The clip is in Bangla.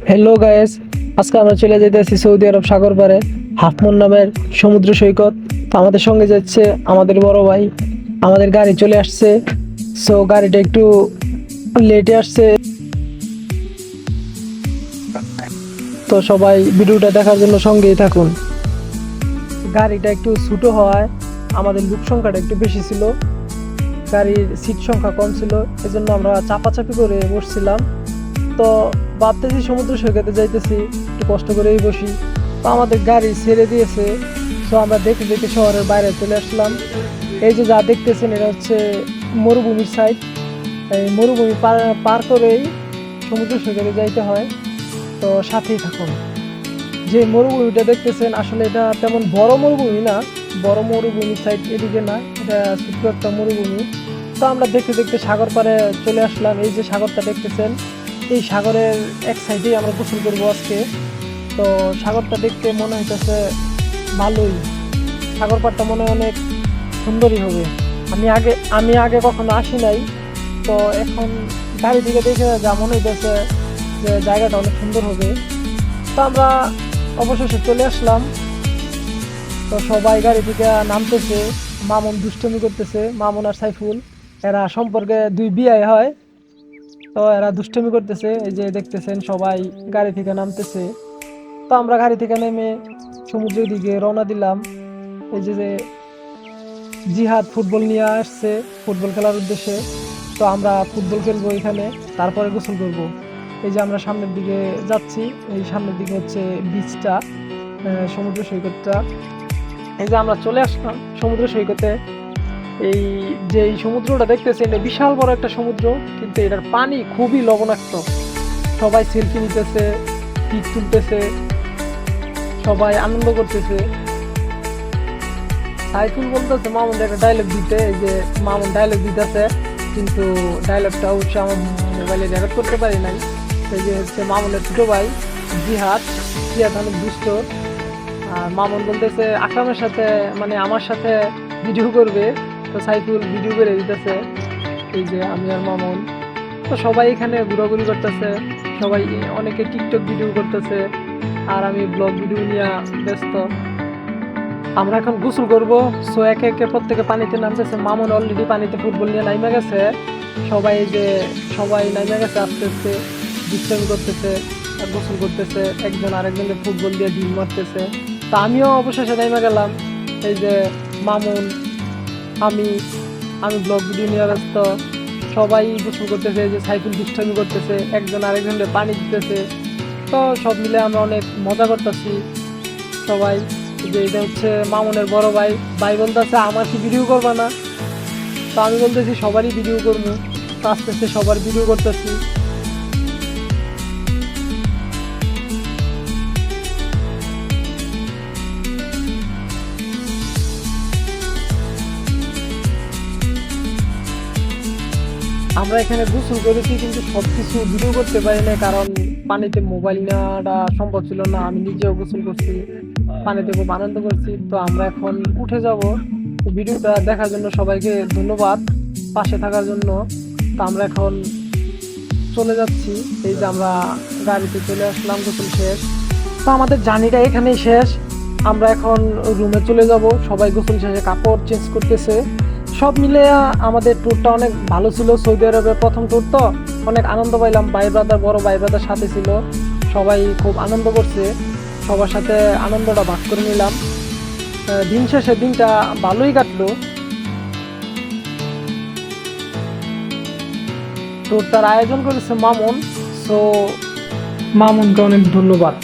হ্যালো গাইস, আজকে আমরা চলে যেতেছি সৌদি আরব সাগর পাড়ে হাফ মুন নামের সমুদ্র সৈকত। তো আমাদের সঙ্গে যাচ্ছে আমাদের বড় ভাই। আমাদের গাড়ি চলে আসছে, সো গাড়িটা একটু লেটে আসছে। তো সবাই ভিডিওটা দেখার জন্য সঙ্গেই থাকুন। গাড়িটা একটু ছোট হওয়ায় আমাদের লোক সংখ্যাটা একটু বেশি ছিল, গাড়ির সিট সংখ্যা কম ছিল, এজন্য আমরা চাপাচাপি করে বসছিলাম। তো ভাবতেছি সমুদ্র সৈকতে যাইতেছি, একটু কষ্ট করেই বসি। তো আমাদের গাড়ি ছেড়ে দিয়েছে, তো আমরা দেখতে দেখতে শহরের বাইরে চলে আসলাম। এই যে যা দেখতেছেন এটা হচ্ছে মরুভূমির সাইড। এই মরুভূমি পার পার করেই সমুদ্র সৈকতে যাইতে হয়। তো সাথেই থাকুন। যে মরুভূমিটা দেখতেছেন আসলে এটা তেমন বড় মরুভূমি না, বড় মরুভূমির সাইড এদিকে না, এটা ছোট্ট একটা মরুভূমি। তো আমরা দেখতে দেখতে সাগর পাড়ে চলে আসলাম। এই যে সাগরটা দেখতেছেন, এই সাগরের এক সাইডেই আমরা গোসল করবো আজকে। তো সাগরটা দেখতে মনে হইতেছে ভালোই, সাগর পাড়টা মনে হয় অনেক সুন্দরই হবে। আমি আগে কখনো আসি নাই, তো এখন গাড়ি থেকে দেখে যা মনে হইতেছে যে জায়গাটা অনেক সুন্দর হবে। তো আমরা অবশেষে চলে আসলাম। তো সবাই গাড়ি থেকে নামতেছে, মামুন দুষ্টুমি করতেছে, মামুন আর সাইফুল, এরা সম্পর্কে দুই বিয়ে হয়। তো এরা দুষ্টুমি করতেছে, এই যে দেখতেছেন সবাই গাড়ি থেকে নামতেছে। তো আমরা গাড়ি থেকে নেমে সমুদ্রের দিকে রওনা দিলাম। এই যে জিহাদ ফুটবল নিয়ে আসছে ফুটবল খেলার উদ্দেশ্যে। তো আমরা ফুটবল খেলবো এখানে, তারপরে গোসল করব। এই যে আমরা সামনের দিকে যাচ্ছি, এই সামনের দিকে হচ্ছে বিচটা, সমুদ্র সৈকতটা। এই যে আমরা চলে আসলাম সমুদ্র সৈকতে। এই যে এই সমুদ্রটা দেখতেছেন এটা বিশাল বড় একটা সমুদ্র, কিন্তু এটার পানি খুবই লবণাক্ত। সবাই সেলফি নিতেছে, পিক তুলতেছে, সবাই আনন্দ করতেছে। সাইফুল বলতেছে মামুন একটা ডায়লগ দিতে, এই যে মামুন ডায়লগ দিতেছে, কিন্তু ডায়লগটা অবশ্য আমার মোবাইলে রেকর্ড করতে পারি নাই। এই যে হচ্ছে মামুনের ছোট ভাই জিহাদ, জিহাদ অনেক দুষ্ট। আর মামুন বলতেছে আকরামের সাথে, মানে আমার সাথে ভিডিও করবে। তো সাইফুল ভিডিও করে দিতেছে, এই যে আমি আর মামুন। তো সবাই এখানে ঘোরাঘুরি করতেছে, সবাই অনেকে টিকটক ভিডিও করতেছে, আর আমি ব্লগ ভিডিও নিয়ে ব্যস্ত। আমরা এখন গোসল করবো, সো একে একে প্রত্যেকে পানিতে নামতেছে। মামুন অলরেডি পানিতে ফুটবল নিয়ে নাইমা গেছে। সবাই এই যে সবাই নাইমা গেছে আস্তে আস্তে, দুষ্টামি করতেছে আর গোসল করতেছে, একজন আরেকজনকে ফুটবল দিয়ে ডিম মারতেছে। তা আমিও অবশেষে নাইমা গেলাম। এই যে মামুন, আমি আমি ব্লগ ভিডিও নিয়ে ব্যস্ত, সবাই গোসল করতেছে। এই যে সাইকেল দুষ্টামি করতেছে, একজন আরেকজনকে পানি দিতেছে। তো সব মিলে আমরা অনেক মজা করতেছি সবাই। যে এটা হচ্ছে মামুনের বড় ভাই, ভাই বলতেছে আমার কি ভিডিও করবা না? তো আমি বলতেছি সবারই ভিডিও করবো। তো আস্তে আস্তে সবার ভিডিও করতেছি। আমরা এখানে গোসল করেছি, কিন্তু সবকিছু ভিডিও করতে পারি না, কারণ পানিতে মোবাইল নেওয়াটা সম্ভব ছিল না। আমি নিজেও গোসল করছি, পানিতে খুব আনন্দ করছি। তো আমরা এখন উঠে যাব। ভিডিওটা দেখার জন্য সবাইকে ধন্যবাদ, পাশে থাকার জন্য। তো আমরা এখন চলে যাচ্ছি। এই যে আমরা গাড়িতে চলে আসলাম, গোসল শেষ। তো আমাদের জার্নিটা এখানেই শেষ। আমরা এখন রুমে চলে যাব। সবাই গোসল শেষে কাপড় চেঞ্জ করতেছে। সব মিলে আমাদের ট্যুরটা অনেক ভালো ছিল। সৌদি আরবের প্রথম ট্যুর, তো অনেক আনন্দ পাইলাম। ভাই ব্রাদার, বড় ভাই ব্রাদার সাথে ছিল, সবাই খুব আনন্দ করছে, সবার সাথে আনন্দটা ভাগ করে নিলাম। দিন শেষে দিনটা ভালোই কাটলো। ট্যুরটার আয়োজন করেছে মামুন, সো মামুনকে অনেক ধন্যবাদ।